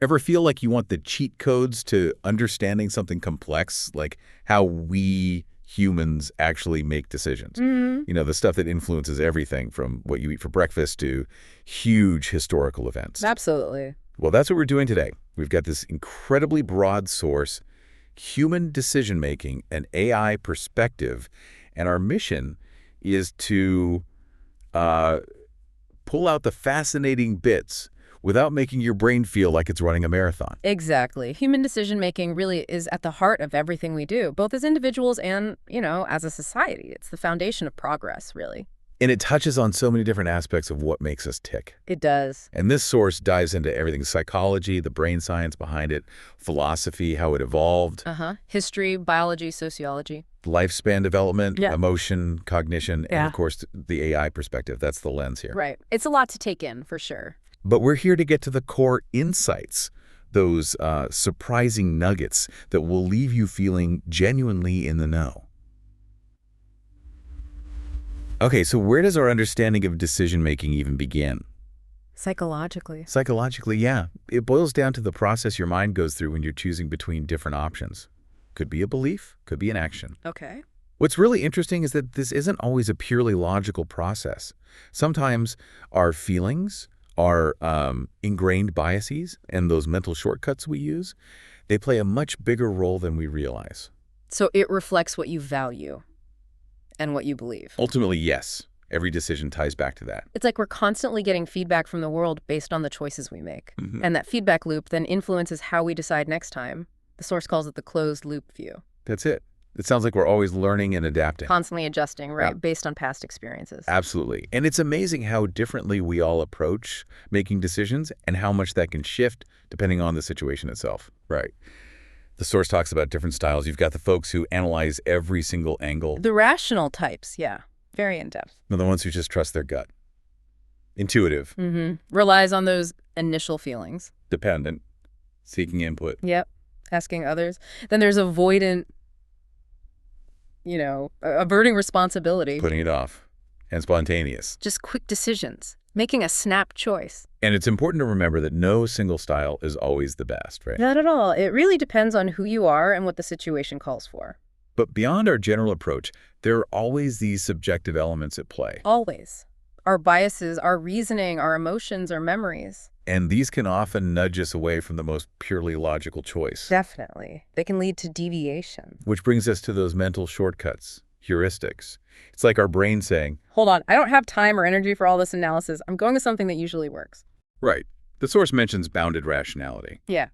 Ever feel like you want the cheat codes to understanding something complex, like how we humans actually make decisions? You know, the stuff that influences everything from what you eat for breakfast to huge historical events. Absolutely. Well, that's what we're doing today. We've got this incredibly broad source, human decision-making, and AI perspective, and our mission is to pull out the fascinating bits without making your brain feel like it's running a marathon. Exactly. Human decision-making really is at the heart of everything we do, both as individuals and, as a society. It's the foundation of progress, really. And it touches on so many different aspects of what makes us tick. It does. And this source dives into everything: psychology, the brain science behind it, philosophy, how it evolved, History, biology, sociology. lifespan development, emotion, cognition, and of course, the AI perspective. That's the lens here. Right. It's a lot to take in, for sure. But we're here to get to the core insights, those surprising nuggets that will leave you feeling genuinely in the know. Okay, so where does our understanding of decision-making even begin? Psychologically. Psychologically, yeah. It boils down to the process your mind goes through when you're choosing between different options. Could be a belief, could be an action. Okay. What's really interesting is that this isn't always a purely logical process. Sometimes our feelings, our ingrained biases, and those mental shortcuts we use, they play a much bigger role than we realize. So it reflects what you value and what you believe. Ultimately, yes. Every decision ties back to that. It's like we're constantly getting feedback from the world based on the choices we make. And that feedback loop then influences how we decide next time. The source calls it the closed loop view. That's it. It sounds like we're always learning and adapting. Constantly adjusting, right, based on past experiences. Absolutely. And it's amazing how differently we all approach making decisions and how much that can shift depending on the situation itself. Right. The source talks about different styles. You've got the folks who analyze every single angle. The rational types, yeah. Very in-depth. The ones who just trust their gut. Intuitive. Relies on those initial feelings. Dependent. Seeking input. Yep. Asking others. Then there's avoidant, averting responsibility. Putting it off. And spontaneous. Just quick decisions. Making a snap choice. And it's important to remember that no single style is always the best, right? Not at all. It really depends on who you are and what the situation calls for. But beyond our general approach, there are always these subjective elements at play. Always. Our biases, our reasoning, our emotions, our memories. And these can often nudge us away from the most purely logical choice. Definitely. They can lead to deviation. Which brings us to those mental shortcuts, heuristics. It's like our brain saying, hold on, I don't have time or energy for all this analysis. I'm going with something that usually works. Right. The source mentions bounded rationality. Yeah.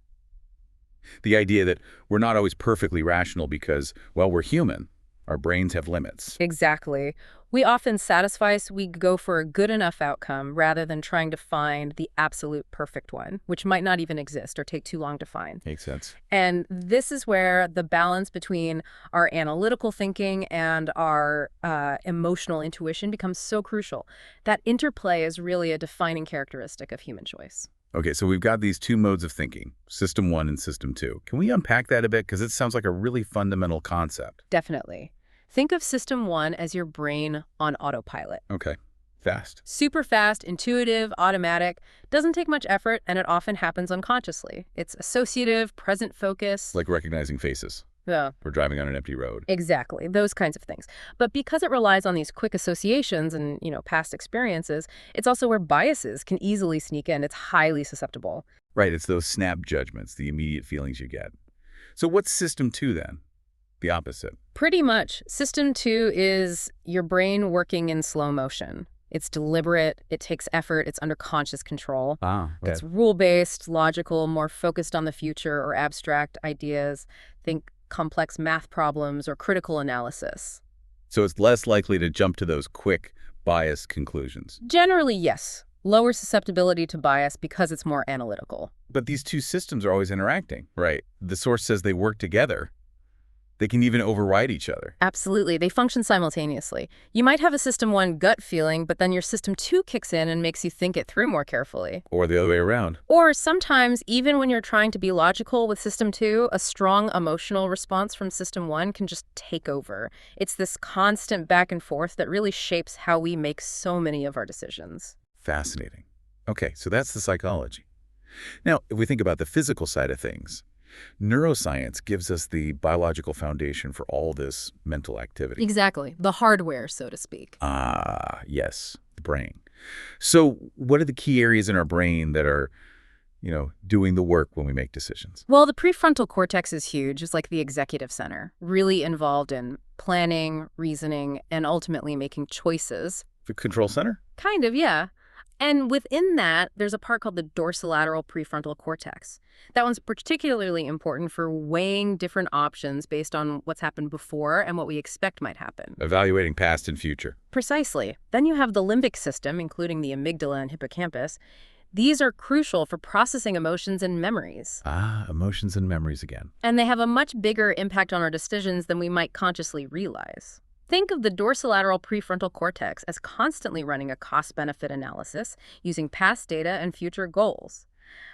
The idea that we're not always perfectly rational because, well, we're human. Our brains have limits. Exactly. We often satisfy so we go for a good enough outcome rather than trying to find the absolute perfect one, which might not even exist or take too long to find. Makes sense. And this is where the balance between our analytical thinking and our emotional intuition becomes so crucial. That interplay is really a defining characteristic of human choice. Okay, so we've got these two modes of thinking, System 1 and System 2. Can we unpack that a bit? Because it sounds like a really fundamental concept. Definitely. Think of System 1 as your brain on autopilot. Okay. Fast. Super fast, intuitive, automatic. Doesn't take much effort, and it often happens unconsciously. It's associative, present focus. Like recognizing faces. Yeah. Or driving on an empty road. Exactly. Those kinds of things. But because it relies on these quick associations and, past experiences, it's also where biases can easily sneak in. It's highly susceptible. Right. It's those snap judgments, the immediate feelings you get. So what's System 2 then? The opposite. Pretty much. System 2 is your brain working in slow motion. It's deliberate, it takes effort, it's under conscious control. Okay. It's rule-based, logical, more focused on the future or abstract ideas. Think complex math problems or critical analysis. So it's less likely to jump to those quick, biased conclusions. Generally, yes. Lower susceptibility to bias because it's more analytical. But these two systems are always interacting, right? The source says they work together. They can even override each other. Absolutely. They function simultaneously. You might have a System 1 gut feeling, but then your System 2 kicks in and makes you think it through more carefully. Or the other way around. Or sometimes, even when you're trying to be logical with System 2, a strong emotional response from System 1 can just take over. It's this constant back and forth that really shapes how we make so many of our decisions. Fascinating. Okay, so that's the psychology. Now, if we think about the physical side of things, neuroscience gives us the biological foundation for all this mental activity. Exactly. The hardware, so to speak. Ah, yes, the brain. So what are the key areas in our brain that are, doing the work when we make decisions? Well, the prefrontal cortex is huge. It's like the executive center, really involved in planning, reasoning, and ultimately making choices. The control center? Kind of, yeah. And within that, there's a part called the dorsolateral prefrontal cortex. That one's particularly important for weighing different options based on what's happened before and what we expect might happen. Evaluating past and future. Precisely. Then you have the limbic system, including the amygdala and hippocampus. These are crucial for processing emotions and memories. Ah, emotions and memories again. And they have a much bigger impact on our decisions than we might consciously realize. Think of the dorsolateral prefrontal cortex as constantly running a cost-benefit analysis using past data and future goals.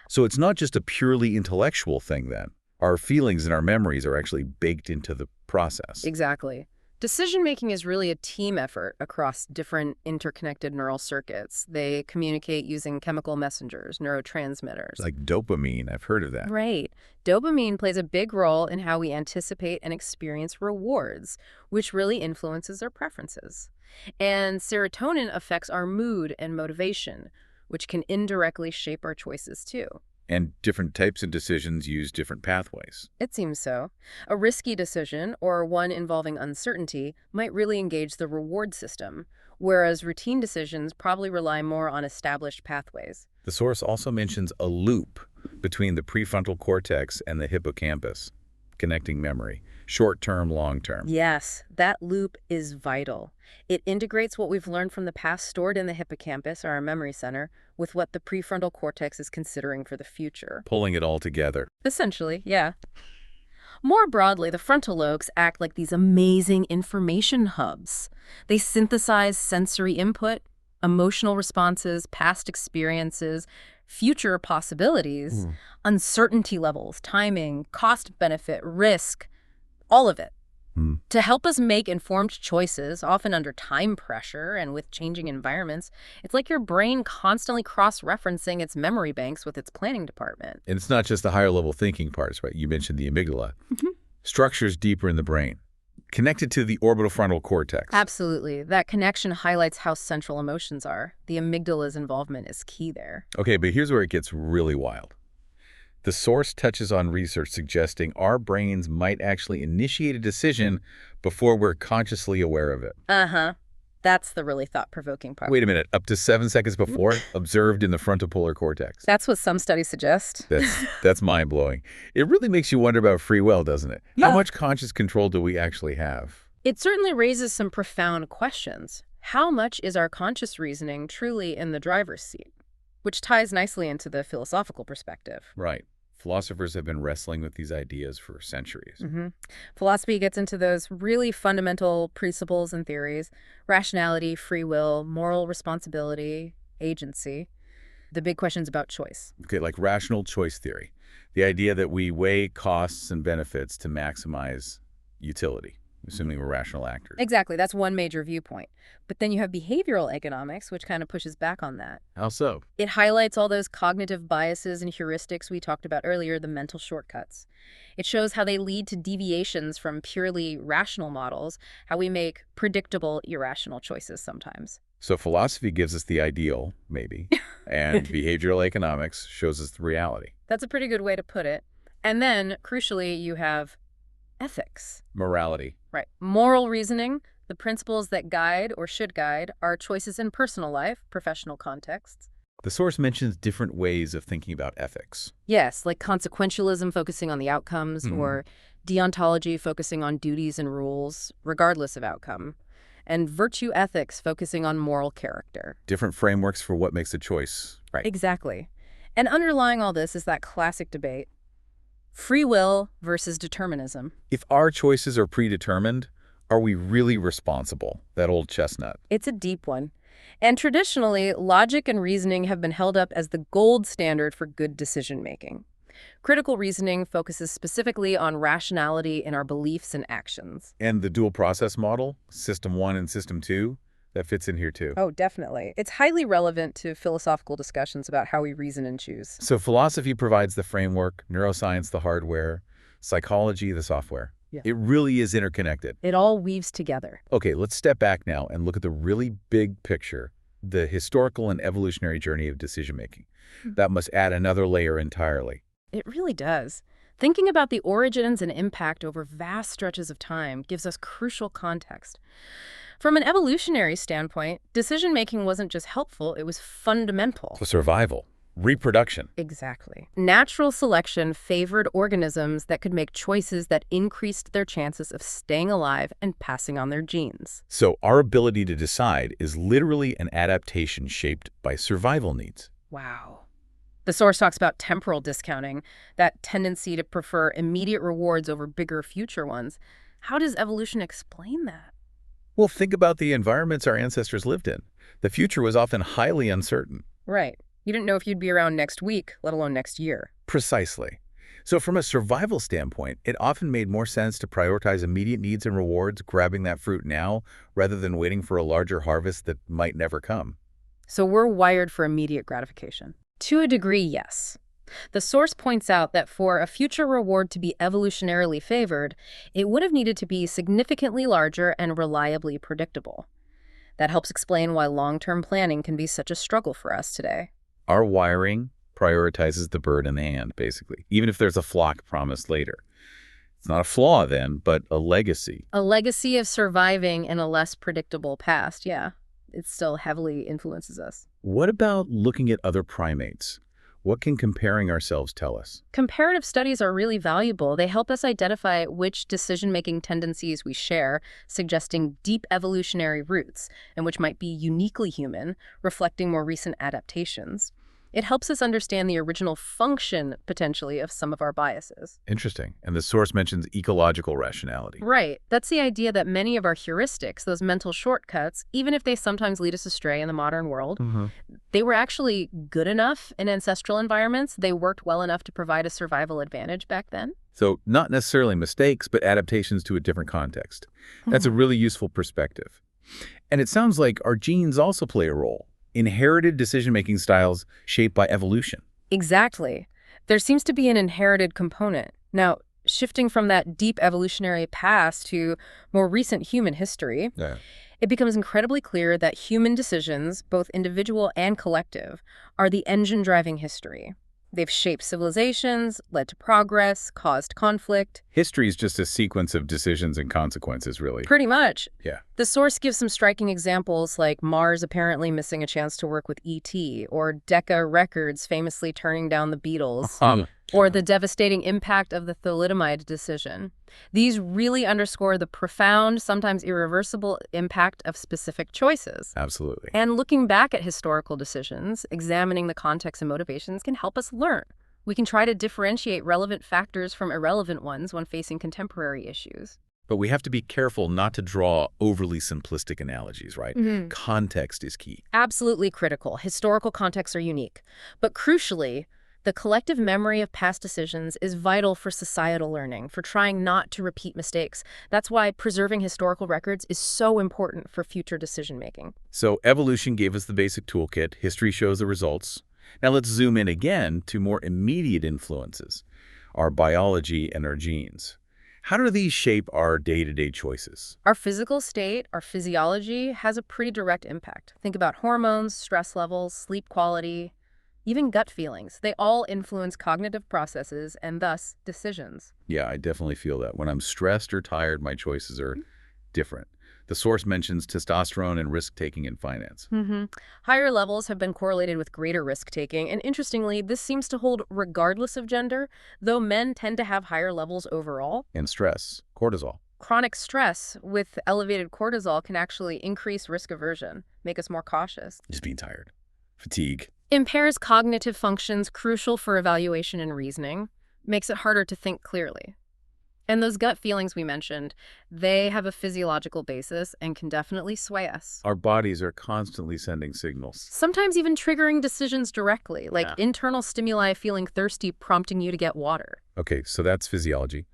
So it's not just a purely intellectual thing then. Our feelings and our memories are actually baked into the process. Exactly. Decision-making is really a team effort across different interconnected neural circuits. They communicate using chemical messengers, neurotransmitters. Like dopamine, I've heard of that. Right. Dopamine plays a big role in how we anticipate and experience rewards, which really influences our preferences. And serotonin affects our mood and motivation, which can indirectly shape our choices too. And different types of decisions use different pathways. It seems so. A risky decision, or one involving uncertainty, might really engage the reward system, whereas routine decisions probably rely more on established pathways. The source also mentions a loop between the prefrontal cortex and the hippocampus, connecting memory, short-term, long-term. Yes, that loop is vital. It integrates what we've learned from the past stored in the hippocampus, our memory center, with what the prefrontal cortex is considering for the future. Pulling it all together. Essentially, yeah. More broadly, the frontal lobes act like these amazing information hubs. They synthesize sensory input, emotional responses, past experiences, future possibilities, uncertainty levels, timing, cost-benefit, risk, all of it. To help us make informed choices, often under time pressure and with changing environments. It's like your brain constantly cross-referencing its memory banks with its planning department. And it's not just the higher-level thinking parts, right? You mentioned the amygdala. Structures deeper in the brain, connected to the orbital frontal cortex. Absolutely. That connection highlights how central emotions are. The amygdala's involvement is key there. Okay, but here's where it gets really wild. The source touches on research suggesting our brains might actually initiate a decision before we're consciously aware of it. Uh-huh. That's the really thought-provoking part. Wait a minute, up to 7 seconds before, observed in the frontopolar cortex. That's what some studies suggest. That's mind-blowing. It really makes you wonder about free will, doesn't it? Yeah. How much conscious control do we actually have? It certainly raises some profound questions. How much is our conscious reasoning truly in the driver's seat? Which ties nicely into the philosophical perspective. Right. Philosophers have been wrestling with these ideas for centuries. Philosophy gets into those really fundamental principles and theories: rationality, free will, moral responsibility, agency. The big questions about choice. Okay, like rational choice theory. The idea that we weigh costs and benefits to maximize utility, assuming we're rational actors. Exactly. That's one major viewpoint. But then you have behavioral economics, which kind of pushes back on that. How so? It highlights all those cognitive biases and heuristics we talked about earlier, the mental shortcuts. It shows how they lead to deviations from purely rational models, how we make predictable, irrational choices sometimes. So philosophy gives us the ideal, maybe, and behavioral economics shows us the reality. That's a pretty good way to put it. And then, crucially, you have ethics. Morality. Right. Moral reasoning, the principles that guide or should guide our choices in personal life, professional contexts. The source mentions different ways of thinking about ethics. Yes, like consequentialism focusing on the outcomes, or deontology focusing on duties and rules, regardless of outcome, and virtue ethics focusing on moral character. Different frameworks for what makes a choice. Right. Exactly. And underlying all this is that classic debate: free will versus determinism. If our choices are predetermined, are we really responsible? That old chestnut. It's a deep one. And traditionally, logic and reasoning have been held up as the gold standard for good decision-making. Critical reasoning focuses specifically on rationality in our beliefs and actions. And the dual process model, System 1 and System 2, That fits in here too. Oh, definitely. It's highly relevant to philosophical discussions about how we reason and choose. So philosophy provides the framework, neuroscience the hardware, psychology the software. Yeah. It really is interconnected. It all weaves together. Okay, let's step back now and look at the really big picture, the historical and evolutionary journey of decision-making. That must add another layer entirely. It really does. Thinking about the origins and impact over vast stretches of time gives us crucial context. From an evolutionary standpoint, decision-making wasn't just helpful, it was fundamental. For survival, reproduction. Exactly. Natural selection favored organisms that could make choices that increased their chances of staying alive and passing on their genes. So our ability to decide is literally an adaptation shaped by survival needs. Wow. The source talks about temporal discounting, that tendency to prefer immediate rewards over bigger future ones. How does evolution explain that? Well, think about the environments our ancestors lived in. The future was often highly uncertain. Right. You didn't know if you'd be around next week, let alone next year. Precisely. So from a survival standpoint, it often made more sense to prioritize immediate needs and rewards, grabbing that fruit now, rather than waiting for a larger harvest that might never come. So we're wired for immediate gratification. To a degree, yes. The source points out that for a future reward to be evolutionarily favored, it would have needed to be significantly larger and reliably predictable. That helps explain why long-term planning can be such a struggle for us today. Our wiring prioritizes the bird in the hand, basically, even if there's a flock promised later. It's not a flaw then, but a legacy. A legacy of surviving in a less predictable past, yeah. It still heavily influences us. What about looking at other primates? What can comparing ourselves tell us? Comparative studies are really valuable. They help us identify which decision-making tendencies we share, suggesting deep evolutionary roots, and which might be uniquely human, reflecting more recent adaptations. It helps us understand the original function, potentially, of some of our biases. Interesting. And the source mentions ecological rationality. Right. That's the idea that many of our heuristics, those mental shortcuts, even if they sometimes lead us astray in the modern world, they were actually good enough in ancestral environments. They worked well enough to provide a survival advantage back then. So not necessarily mistakes, but adaptations to a different context. That's a really useful perspective. And it sounds like our genes also play a role. Inherited decision-making styles shaped by evolution. Exactly. There seems to be an inherited component. Now, shifting from that deep evolutionary past to more recent human history, it becomes incredibly clear that human decisions, both individual and collective, are the engine driving history. They've shaped civilizations, led to progress, caused conflict. History is just a sequence of decisions and consequences, really. Pretty much. Yeah. The source gives some striking examples like Mars apparently missing a chance to work with E.T., or Decca Records famously turning down the Beatles, or the devastating impact of the thalidomide decision. These really underscore the profound, sometimes irreversible impact of specific choices. Absolutely. And looking back at historical decisions, examining the context and motivations can help us learn. We can try to differentiate relevant factors from irrelevant ones when facing contemporary issues. But we have to be careful not to draw overly simplistic analogies, right? Context is key. Absolutely critical. Historical contexts are unique. But crucially, the collective memory of past decisions is vital for societal learning, for trying not to repeat mistakes. That's why preserving historical records is so important for future decision-making. So evolution gave us the basic toolkit. History shows the results. Now let's zoom in again to more immediate influences, our biology and our genes. How do these shape our day-to-day choices? Our physical state, our physiology, has a pretty direct impact. Think about hormones, stress levels, sleep quality, even gut feelings. They all influence cognitive processes and thus decisions. Yeah, I definitely feel that. When I'm stressed or tired, my choices are different. The source mentions testosterone and risk-taking in finance. Higher levels have been correlated with greater risk-taking, and interestingly, this seems to hold regardless of gender, though men tend to have higher levels overall. And stress, cortisol. Chronic stress with elevated cortisol can actually increase risk aversion, make us more cautious. Just being tired. Fatigue. Impairs cognitive functions crucial for evaluation and reasoning, makes it harder to think clearly. And those gut feelings we mentioned, they have a physiological basis and can definitely sway us. Our bodies are constantly sending signals. Sometimes even triggering decisions directly, like internal stimuli feeling thirsty prompting you to get water. Okay, so that's physiology.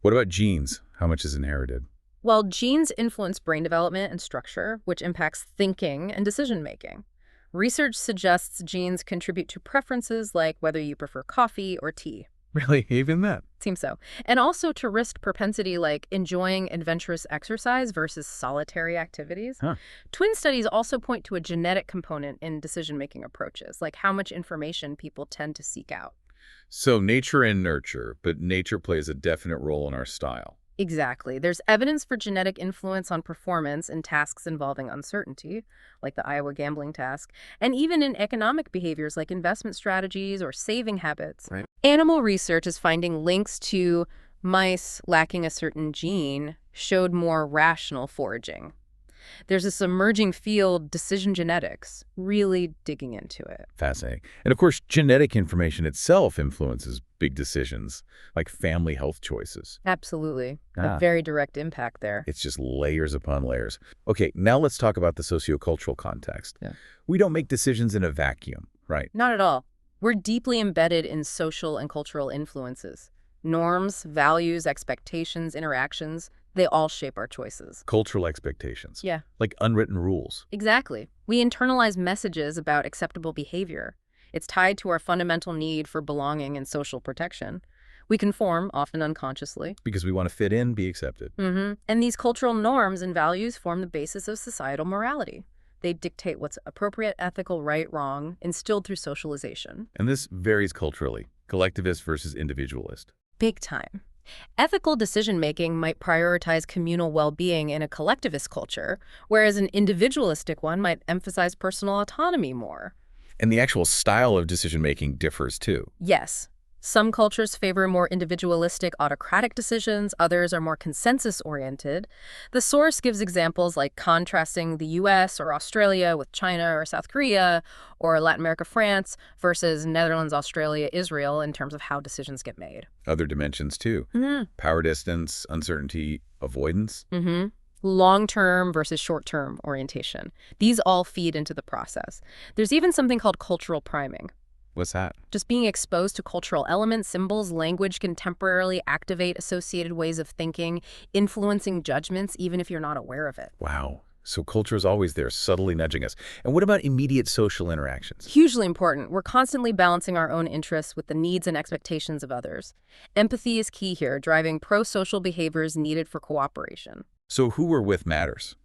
What about genes? How much is inherited? Well, genes influence brain development and structure, which impacts thinking and decision-making. Research suggests genes contribute to preferences like whether you prefer coffee or tea. Really? Even that? Seems so. And also to risk propensity like enjoying adventurous exercise versus solitary activities. Huh. Twin studies also point to a genetic component in decision-making approaches, like how much information people tend to seek out. So nature and nurture, but nature plays a definite role in our style. Exactly. There's evidence for genetic influence on performance in tasks involving uncertainty, like the Iowa gambling task, and even in economic behaviors like investment strategies or saving habits. Right. Animal research is finding links to mice lacking a certain gene showed more rational foraging. There's this emerging field, decision genetics, really digging into it. Fascinating. And of course, genetic information itself influences big decisions, like family health choices. Absolutely. A very direct impact there. It's just layers upon layers. Okay, now let's talk about the sociocultural context. Yeah. We don't make decisions in a vacuum, right? Not at all. We're deeply embedded in social and cultural influences. Norms, values, expectations, interactions, they all shape our choices. Cultural expectations. Yeah. Like unwritten rules. Exactly. We internalize messages about acceptable behavior. It's tied to our fundamental need for belonging and social protection. We conform, often unconsciously. Because we want to fit in, be accepted. And these cultural norms and values form the basis of societal morality. They dictate what's appropriate, ethical, right, wrong, instilled through socialization. And this varies culturally, collectivist versus individualist. Big time. Ethical decision-making might prioritize communal well-being in a collectivist culture, whereas an individualistic one might emphasize personal autonomy more. And the actual style of decision-making differs too. Yes. Some cultures favor more individualistic, autocratic decisions. Others are more consensus-oriented. The source gives examples like contrasting the U.S. or Australia with China or South Korea, or Latin America, France, versus Netherlands, Australia, Israel in terms of how decisions get made. Other dimensions too. Power distance, uncertainty, avoidance. Long-term versus short-term orientation. These all feed into the process. There's even something called cultural priming. What's that? Just being exposed to cultural elements, symbols, language can temporarily activate associated ways of thinking, influencing judgments, even if you're not aware of it. Wow. So culture is always there, subtly nudging us. And what about immediate social interactions? Hugely important. We're constantly balancing our own interests with the needs and expectations of others. Empathy is key here, driving pro-social behaviors needed for cooperation. So who we're with matters.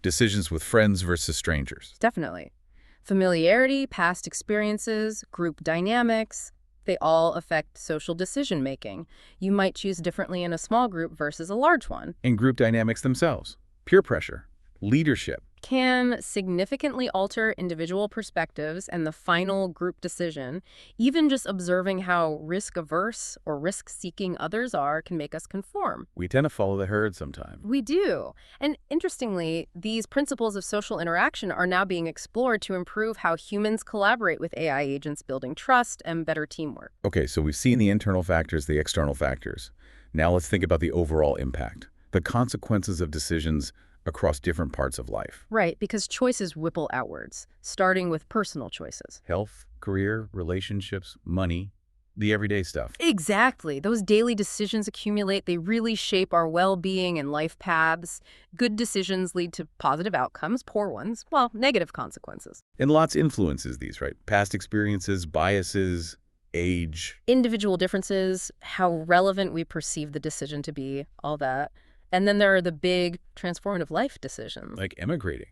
Decisions with friends versus strangers. Definitely. Familiarity, past experiences, group dynamics, they all affect social decision-making. You might choose differently in a small group versus a large one. And group dynamics themselves. Peer pressure. Leadership. Can significantly alter individual perspectives and the final group decision. Even just observing how risk-averse or risk-seeking others are can make us conform. We tend to follow the herd sometimes. We do. And interestingly, these principles of social interaction are now being explored to improve how humans collaborate with AI agents, building trust and better teamwork. Okay, so we've seen the internal factors, the external factors. Now let's think about the overall impact, the consequences of decisions across different parts of life. Right, because choices ripple outwards, starting with personal choices. Health, career, relationships, money, the everyday stuff. Exactly. Those daily decisions accumulate. They really shape our well-being and life paths. Good decisions lead to positive outcomes, poor ones, well, negative consequences. And lots influences these, right? Past experiences, biases, age. Individual differences, how relevant we perceive the decision to be, all that. And then there are the big transformative life decisions. Like emigrating,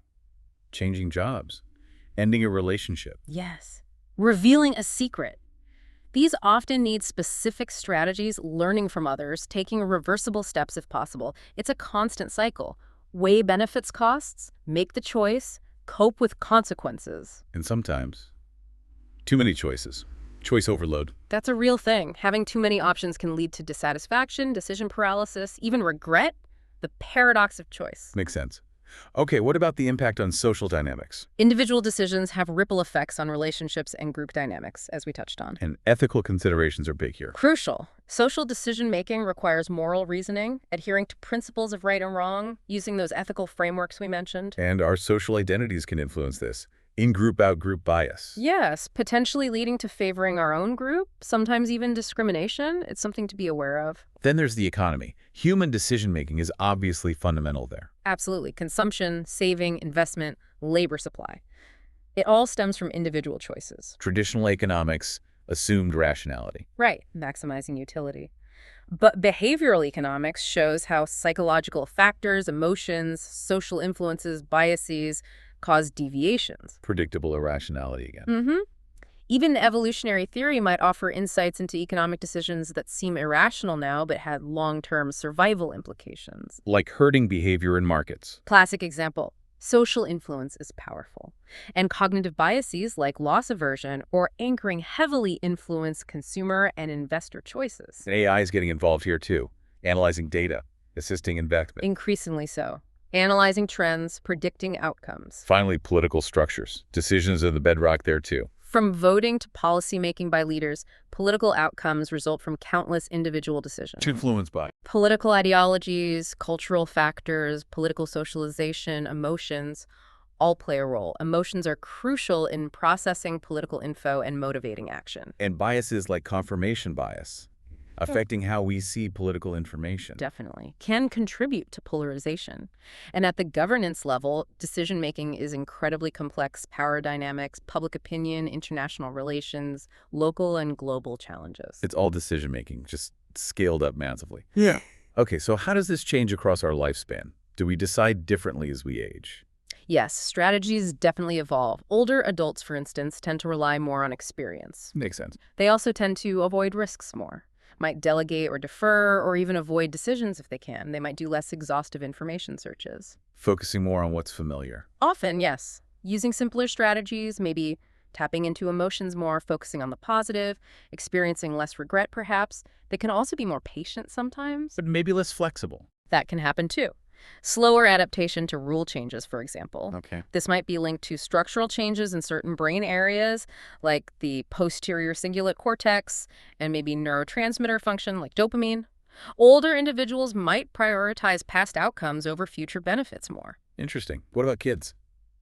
changing jobs, ending a relationship. Yes. Revealing a secret. These often need specific strategies, learning from others, taking reversible steps if possible. It's a constant cycle. Weigh benefits costs, make the choice, cope with consequences. And sometimes, too many choices. Choice overload. That's a real thing. Having too many options can lead to dissatisfaction, decision paralysis, even regret. The paradox of choice. Makes sense. Okay, what about the impact on social dynamics? Individual decisions have ripple effects on relationships and group dynamics, as we touched on. And ethical considerations are big here. Crucial. Social decision-making requires moral reasoning, adhering to principles of right and wrong, using those ethical frameworks we mentioned. And our social identities can influence this. In-group, out-group bias. Yes, potentially leading to favoring our own group, sometimes even discrimination. It's something to be aware of. Then there's the economy. Human decision-making is obviously fundamental there. Absolutely. Consumption, saving, investment, labor supply. It all stems from individual choices. Traditional economics assumed rationality. Right, maximizing utility. But behavioral economics shows how psychological factors, emotions, social influences, biases cause deviations. Predictable irrationality again. Even evolutionary theory might offer insights into economic decisions that seem irrational now but had long-term survival implications. Like herding behavior in markets. Classic example. Social influence is powerful, and cognitive biases like loss aversion or anchoring heavily influence consumer and investor choices. And AI is getting involved here too, analyzing data, assisting investment. Increasingly so. Analyzing trends, predicting outcomes. Finally, political structures. Decisions are the bedrock there too. From voting to policymaking by leaders, political outcomes result from countless individual decisions. Influenced by. Political ideologies, cultural factors, political socialization, emotions all play a role. Emotions are crucial in processing political info and motivating action. And biases like confirmation bias, affecting how we see political information. Definitely. Can contribute to polarization. And at the governance level, decision-making is incredibly complex. Power dynamics, public opinion, international relations, local and global challenges. It's all decision-making, just scaled up massively. Yeah. Okay, so how does this change across our lifespan? Do we decide differently as we age? Yes, strategies definitely evolve. Older adults, for instance, tend to rely more on experience. Makes sense. They also tend to avoid risks more. Might delegate or defer or even avoid decisions if they can. They might do less exhaustive information searches. Focusing more on what's familiar. Often, yes. Using simpler strategies, maybe tapping into emotions more, focusing on the positive, experiencing less regret perhaps. They can also be more patient sometimes. But maybe less flexible. That can happen too. Slower adaptation to rule changes, for example. Okay. This might be linked to structural changes in certain brain areas, like the posterior cingulate cortex, and maybe neurotransmitter function, like dopamine. Older individuals might prioritize past outcomes over future benefits more. Interesting. What about kids?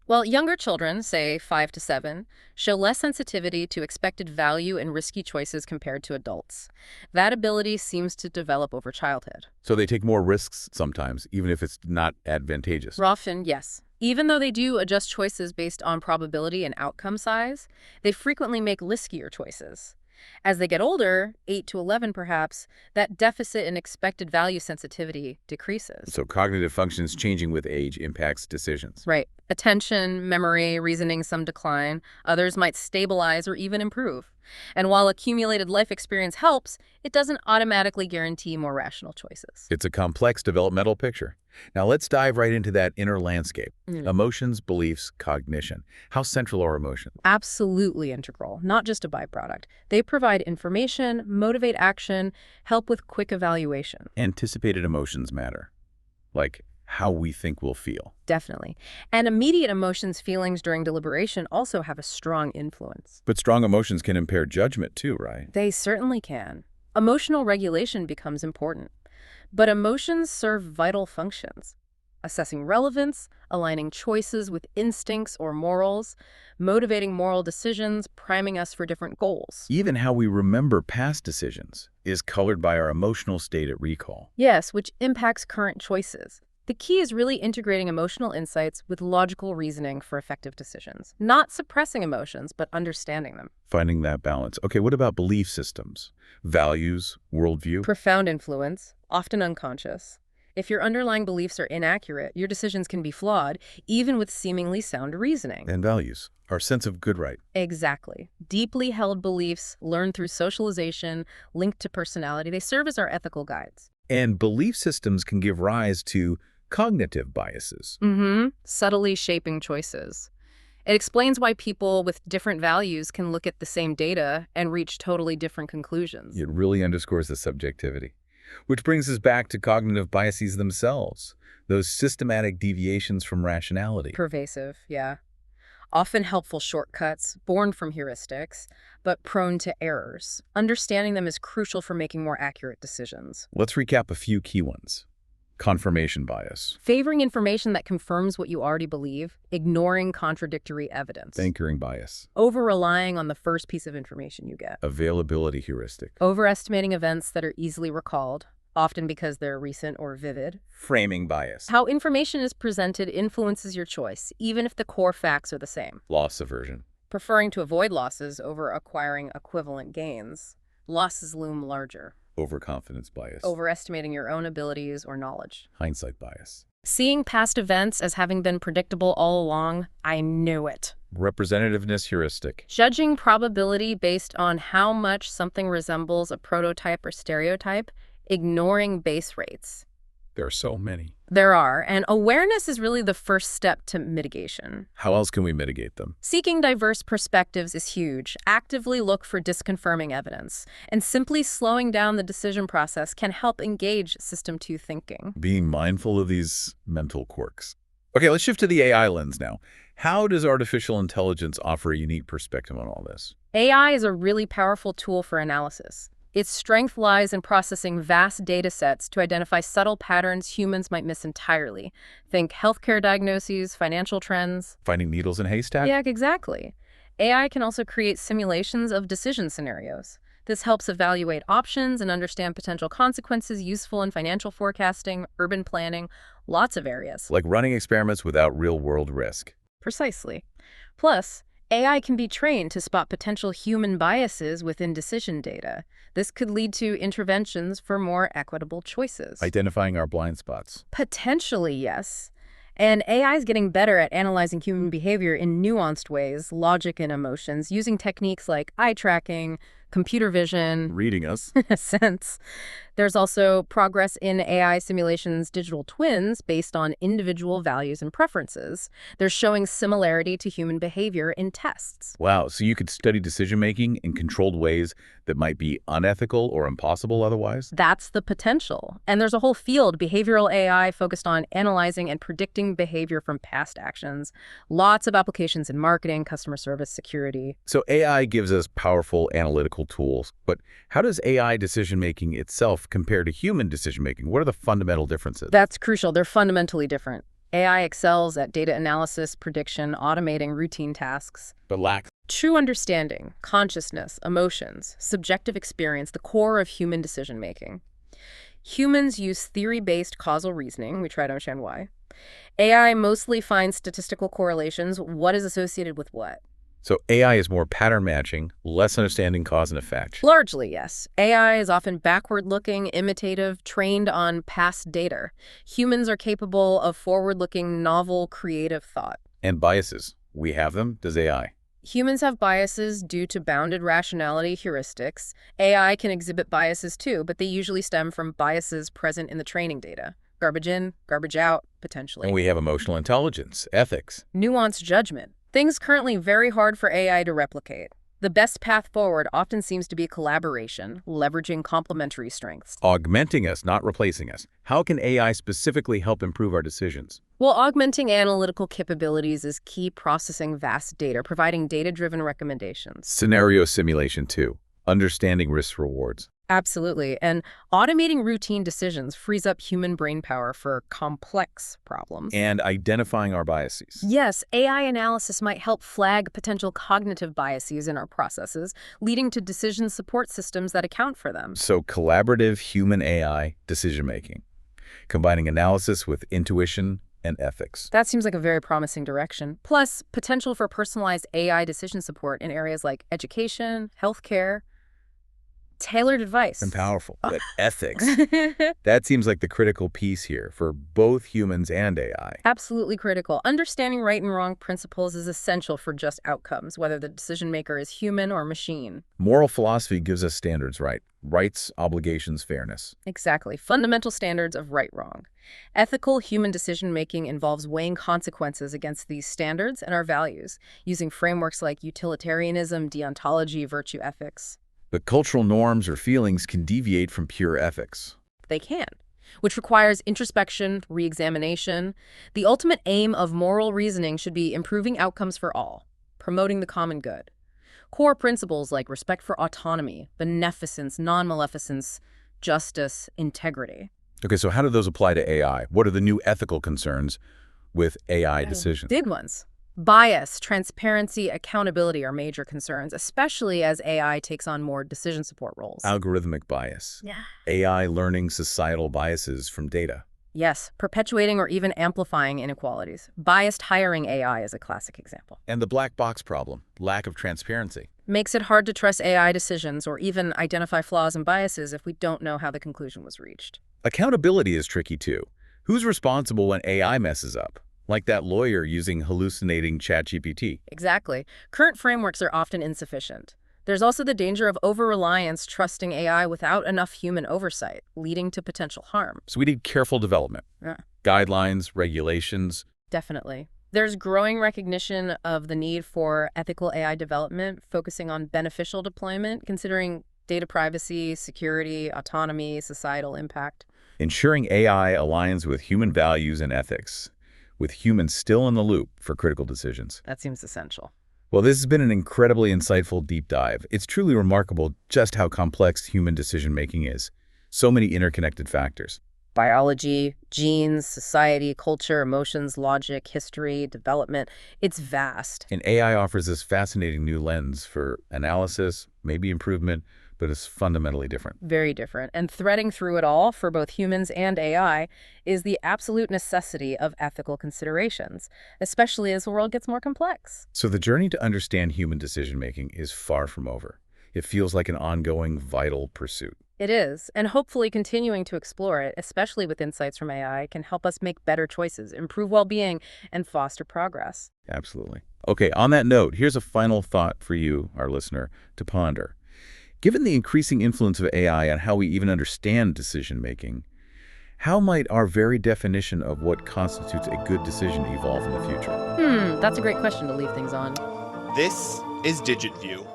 Well, younger children, say 5 to 7, show less sensitivity to expected value and risky choices compared to adults. That ability seems to develop over childhood. So they take more risks sometimes, even if it's not advantageous. Often, yes. Even though they do adjust choices based on probability and outcome size, they frequently make riskier choices. As they get older, 8 to 11 perhaps, that deficit in expected value sensitivity decreases. So cognitive functions changing with age impacts decisions. Right. Attention, memory, reasoning some decline. Others might stabilize or even improve. And while accumulated life experience helps, it doesn't automatically guarantee more rational choices. It's a complex developmental picture. Now let's dive right into that inner landscape. Emotions, beliefs, cognition. How central are emotions? Absolutely integral, not just a byproduct. They provide information, motivate action, help with quick evaluation. Anticipated emotions matter, like how we think we'll feel. Definitely. And immediate emotions, feelings during deliberation also have a strong influence. But strong emotions can impair judgment too, right? They certainly can. Emotional regulation becomes important. But emotions serve vital functions. Assessing relevance, aligning choices with instincts or morals, motivating moral decisions, priming us for different goals. Even how we remember past decisions is colored by our emotional state at recall. Yes, which impacts current choices. The key is really integrating emotional insights with logical reasoning for effective decisions. Not suppressing emotions, but understanding them. Finding that balance. Okay, what about belief systems? Values, worldview? Profound influence, often unconscious. If your underlying beliefs are inaccurate, your decisions can be flawed, even with seemingly sound reasoning. And values. Our sense of good right. Exactly. Deeply held beliefs, learned through socialization, linked to personality, they serve as our ethical guides. And belief systems can give rise to cognitive biases. Subtly shaping choices. It explains why people with different values can look at the same data and reach totally different conclusions. It really underscores the subjectivity. Which brings us back to cognitive biases themselves, those systematic deviations from rationality. Pervasive, yeah. Often helpful shortcuts, born from heuristics, but prone to errors. Understanding them is crucial for making more accurate decisions. Let's recap a few key ones. Confirmation bias. Favoring information that confirms what you already believe, ignoring contradictory evidence. Anchoring bias. Over-relying on the first piece of information you get. Availability heuristic. Overestimating events that are easily recalled, often because they're recent or vivid. Framing bias. How information is presented influences your choice, even if the core facts are the same. Loss aversion. Preferring to avoid losses over acquiring equivalent gains. Losses loom larger. Overconfidence bias. Overestimating your own abilities or knowledge. Hindsight bias. Seeing past events as having been predictable all along, I knew it. Representativeness heuristic. Judging probability based on how much something resembles a prototype or stereotype, ignoring base rates. There are so many. There are, and awareness is really the first step to mitigation. How else can we mitigate them? Seeking diverse perspectives is huge. Actively look for disconfirming evidence, and simply slowing down the decision process can help engage System 2 thinking. Being mindful of these mental quirks. Okay, let's shift to the AI lens now. How does artificial intelligence offer a unique perspective on all this? AI is a really powerful tool for analysis. Its strength lies in processing vast data sets to identify subtle patterns humans might miss entirely. Think healthcare diagnoses, financial trends. Finding needles in a haystack? Yeah, exactly. AI can also create simulations of decision scenarios. This helps evaluate options and understand potential consequences useful in financial forecasting, urban planning, lots of areas. Like running experiments without real-world risk. Precisely. Plus, AI can be trained to spot potential human biases within decision data. This could lead to interventions for more equitable choices. Identifying our blind spots. Potentially, yes. And AI is getting better at analyzing human behavior in nuanced ways, logic and emotions, using techniques like eye tracking, computer vision. Reading us. In a sense. There's also progress in AI simulations, digital twins, based on individual values and preferences. They're showing similarity to human behavior in tests. Wow, so you could study decision-making in controlled ways that might be unethical or impossible otherwise? That's the potential. And there's a whole field, behavioral AI, focused on analyzing and predicting behavior from past actions. Lots of applications in marketing, customer service, security. So AI gives us powerful analytical tools, but how does AI decision-making itself compare to human decision-making? What are the fundamental differences? That's crucial. They're fundamentally different. AI excels at data analysis, prediction, automating routine tasks. But lacks True understanding, consciousness, emotions, subjective experience, the core of human decision-making. Humans use theory-based causal reasoning. We try to understand why. AI mostly finds statistical correlations. What is associated with what? So AI is more pattern matching, less understanding cause and effect. Largely, yes. AI is often backward-looking, imitative, trained on past data. Humans are capable of forward-looking, novel, creative thought. And biases. We have them. Does AI? Humans have biases due to bounded rationality heuristics. AI can exhibit biases too, but they usually stem from biases present in the training data. Garbage in, garbage out, potentially. And we have emotional intelligence, ethics. Nuanced judgment. Things currently very hard for AI to replicate. The best path forward often seems to be collaboration, leveraging complementary strengths. Augmenting us, not replacing us. How can AI specifically help improve our decisions? Well, augmenting analytical capabilities is key, processing vast data, providing data-driven recommendations. Scenario simulation too. Understanding risk rewards. Absolutely. And automating routine decisions frees up human brain power for complex problems. And identifying our biases. Yes, AI analysis might help flag potential cognitive biases in our processes, leading to decision support systems that account for them. So collaborative human-AI decision-making, combining analysis with intuition and ethics. That seems like a very promising direction. Plus, potential for personalized AI decision support in areas like education, healthcare, tailored advice. And powerful. But ethics, that seems like the critical piece here for both humans and AI. Absolutely critical. Understanding right and wrong principles is essential for just outcomes, whether the decision maker is human or machine. Moral philosophy gives us standards, right? Rights, obligations, fairness. Exactly. Fundamental standards of right-wrong. Ethical human decision-making involves weighing consequences against these standards and our values, using frameworks like utilitarianism, deontology, virtue ethics. But cultural norms or feelings can deviate from pure ethics. They can, which requires introspection, re-examination. The ultimate aim of moral reasoning should be improving outcomes for all, promoting the common good. Core principles like respect for autonomy, beneficence, non-maleficence, justice, integrity. Okay, so how do those apply to AI? What are the new ethical concerns with AI decisions? Big ones. Bias, transparency, accountability are major concerns, especially as AI takes on more decision support roles. Algorithmic bias. Yeah. AI learning societal biases from data. Yes, perpetuating or even amplifying inequalities. Biased hiring AI is a classic example. And the black box problem, lack of transparency. Makes it hard to trust AI decisions or even identify flaws and biases if we don't know how the conclusion was reached. Accountability is tricky too. Who's responsible when AI messes up? Like that lawyer using hallucinating ChatGPT. Exactly. Current frameworks are often insufficient. There's also the danger of over-reliance, trusting AI without enough human oversight, leading to potential harm. So we need careful development. Yeah. Guidelines, regulations. Definitely. There's growing recognition of the need for ethical AI development, focusing on beneficial deployment, considering data privacy, security, autonomy, societal impact. Ensuring AI aligns with human values and ethics, with humans still in the loop for critical decisions. That seems essential. Well, this has been an incredibly insightful deep dive. It's truly remarkable just how complex human decision-making is. So many interconnected factors. Biology, genes, society, culture, emotions, logic, history, development. It's vast. And AI offers this fascinating new lens for analysis, maybe improvement, but it's fundamentally different. Very different. And threading through it all for both humans and AI is the absolute necessity of ethical considerations, especially as the world gets more complex. So the journey to understand human decision-making is far from over. It feels like an ongoing, vital pursuit. It is, and hopefully continuing to explore it, especially with insights from AI, can help us make better choices, improve well-being, and foster progress. Absolutely. Okay, on that note, here's a final thought for you, our listener, to ponder. Given the increasing influence of AI on how we even understand decision-making, how might our very definition of what constitutes a good decision evolve in the future? That's a great question to leave things on. This is DigitView.